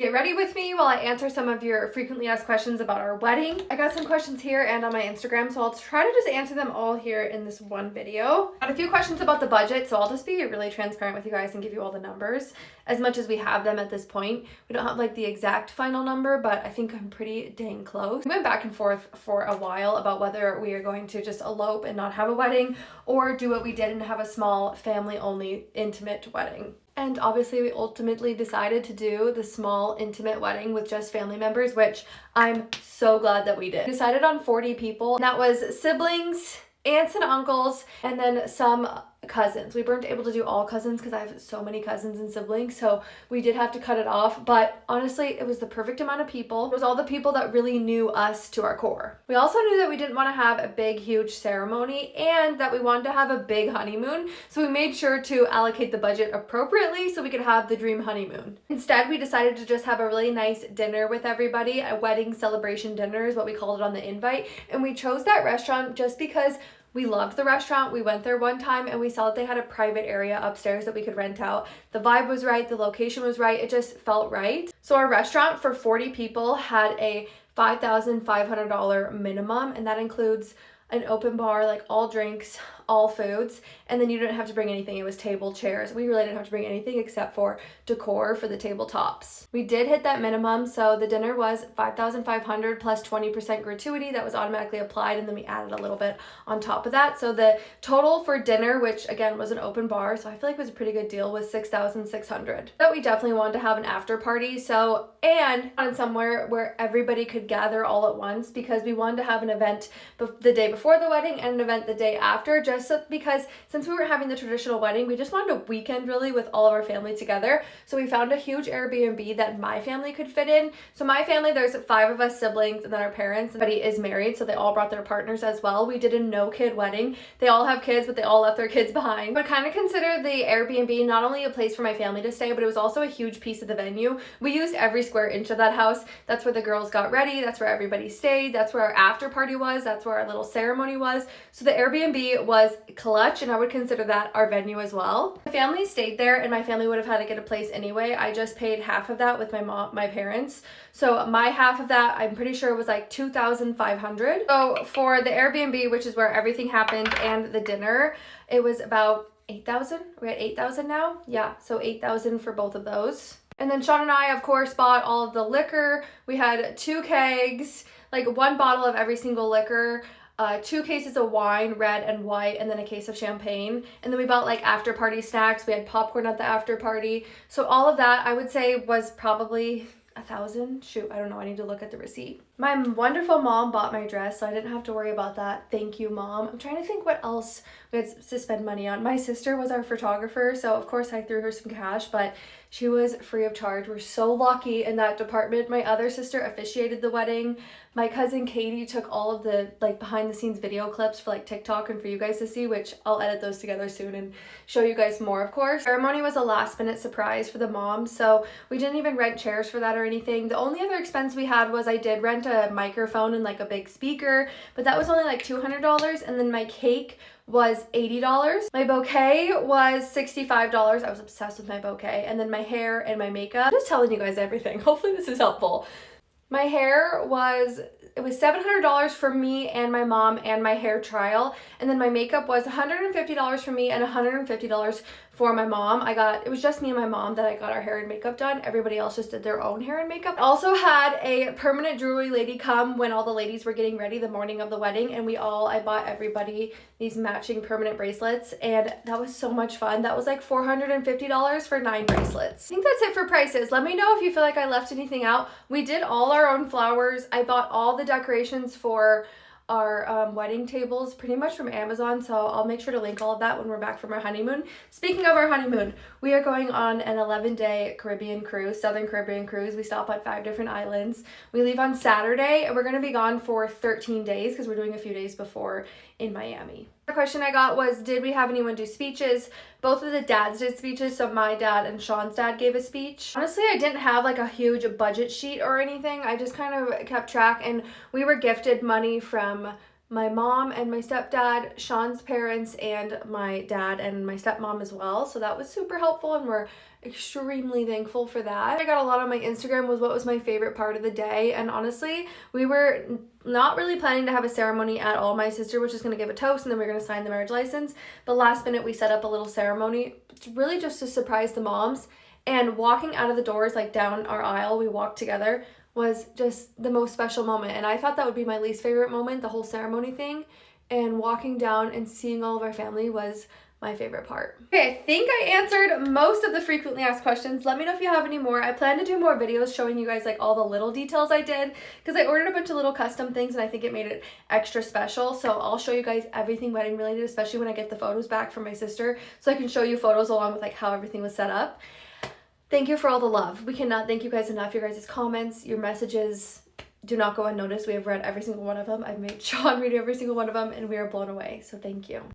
Get ready with me while I answer some of your frequently asked questions about our wedding. I got some questions here and on my Instagram, so I'll try to just answer them all here in this one video. Got a few questions about the budget, so I'll just be really transparent with you guys and give you all the numbers as much as we have them at this point. We don't have like the exact final number, but I think I'm pretty dang close. We went back and forth for a while about whether we are going to just elope and not have a wedding or do what we did and have a small family-only intimate wedding. And obviously we ultimately decided to do the small intimate wedding with just family members, which I'm so glad that we did. We decided on 40 people, and that was siblings, aunts and uncles, and then some cousins. We weren't able to do all cousins because I have so many cousins and siblings, so we did have to cut it off, but honestly it was the perfect amount of people. It was all the people that really knew us to our core. We also knew that we didn't want to have a big huge ceremony and that we wanted to have a big honeymoon, so we made sure to allocate the budget appropriately so we could have the dream honeymoon. Instead, we decided to just have a really nice dinner with everybody. A wedding celebration dinner is what we called it on the invite, and we chose that restaurant just because we loved the restaurant. We went there one time and we saw that they had a private area upstairs that we could rent out. The vibe was right, the location was right, it just felt right. So our restaurant for 40 people had a $5,500 minimum, and that includes an open bar, like all drinks, all foods, and then you didn't have to bring anything. It was table, chairs. We really didn't have to bring anything except for decor for the tabletops. We did hit that minimum, so the dinner was $5,500 plus 20% gratuity that was automatically applied, and then we added a little bit on top of that. So the total for dinner, which again was an open bar, so I feel like it was a pretty good deal, was $6,600. But we definitely wanted to have an after party, so and on somewhere where everybody could gather all at once, because we wanted to have an event the day before the wedding and an event the day after, just because since we were having the traditional wedding, we just wanted a weekend really with all of our family together. So we found a huge Airbnb that my family could fit in. So my family, there's 5 of us siblings and then our parents. Everybody is married, so they all brought their partners as well. We did a no kid wedding. They all have kids, but they all left their kids behind. But kind of consider the Airbnb not only a place for my family to stay, but it was also a huge piece of the venue. We used every square inch of that house. That's where the girls got ready. That's where everybody stayed. That's where our after party was. That's where our little ceremony was. So the Airbnb was clutch, and I would consider that our venue as well. My family stayed there, and my family would have had to get a place anyway. I just paid half of that with my parents. So my half of that, I'm pretty sure it was like $2,500. So for the Airbnb, which is where everything happened, and the dinner, it was about $8,000. We're at $8,000 now. Yeah, so $8,000 for both of those. And then Sean and I, of course, bought all of the liquor. We had 2 kegs, like 1 bottle of every single liquor. 2 cases of wine, red and white, and then a case of champagne. And then we bought like after party snacks. We had popcorn at the after party. So all of that, I would say, was probably $1,000. Shoot, I don't know. I need to look at the receipt. My wonderful mom bought my dress, so I didn't have to worry about that. Thank you, Mom. I'm trying to think what else we had to spend money on. My sister was our photographer, so of course I threw her some cash, but she was free of charge. We're so lucky in that department. My other sister officiated the wedding. My cousin Katie took all of the like behind the scenes video clips for like TikTok and for you guys to see, which I'll edit those together soon and show you guys more, of course. Ceremony was a last minute surprise for the mom, so we didn't even rent chairs for that or anything. The only other expense we had was I did rent a microphone and like a big speaker, but that was only like $200, and then my cake was $80. My bouquet was $65. I was obsessed with my bouquet. And then my hair and my makeup. I'm just telling you guys everything. Hopefully this is helpful. My hair was $700 for me and my mom and my hair trial. And then my makeup was $150 for me and $150 for my mom. It was just me and my mom that I got our hair and makeup done. Everybody else just did their own hair and makeup. I also had a permanent jewelry lady come when all the ladies were getting ready the morning of the wedding, and I bought everybody these matching permanent bracelets, and that was so much fun. That was like $450 for 9 bracelets. I think that's it for prices. Let me know if you feel like I left anything out. We did all our own flowers. I bought all the decorations for our wedding tables pretty much from Amazon, so I'll make sure to link all of that when we're back from our honeymoon. Speaking of our honeymoon, we are going on an 11-day Caribbean cruise, Southern Caribbean cruise. We stop at 5 different islands. We leave on Saturday, and we're going to be gone for 13 days because we're doing a few days before in Miami. The question I got was, did we have anyone do speeches? Both of the dads did speeches, so my dad and Sean's dad gave a speech. Honestly, I didn't have like a huge budget sheet or anything. I just kind of kept track, and we were gifted money from my mom and my stepdad, Sean's parents, and my dad and my stepmom as well. So that was super helpful, and we're extremely thankful for that. I got a lot on my Instagram was what was my favorite part of the day, and honestly, we were not really planning to have a ceremony at all. My sister was just going to give a toast and then we were going to sign the marriage license, but last minute we set up a little ceremony, really just to surprise the moms. And walking out of the doors, like down our aisle, we walked together, was just the most special moment. And I thought that would be my least favorite moment, the whole ceremony thing. And walking down and seeing all of our family was my favorite part. Okay, I think I answered most of the frequently asked questions. Let me know if you have any more. I plan to do more videos showing you guys like all the little details I did, because I ordered a bunch of little custom things and I think it made it extra special. So I'll show you guys everything wedding related, especially when I get the photos back from my sister, so I can show you photos along with like how everything was set up. Thank you for all the love. We cannot thank you guys enough. Your guys' comments, your messages do not go unnoticed. We have read every single one of them. I've made Sean read every single one of them and we are blown away. So thank you.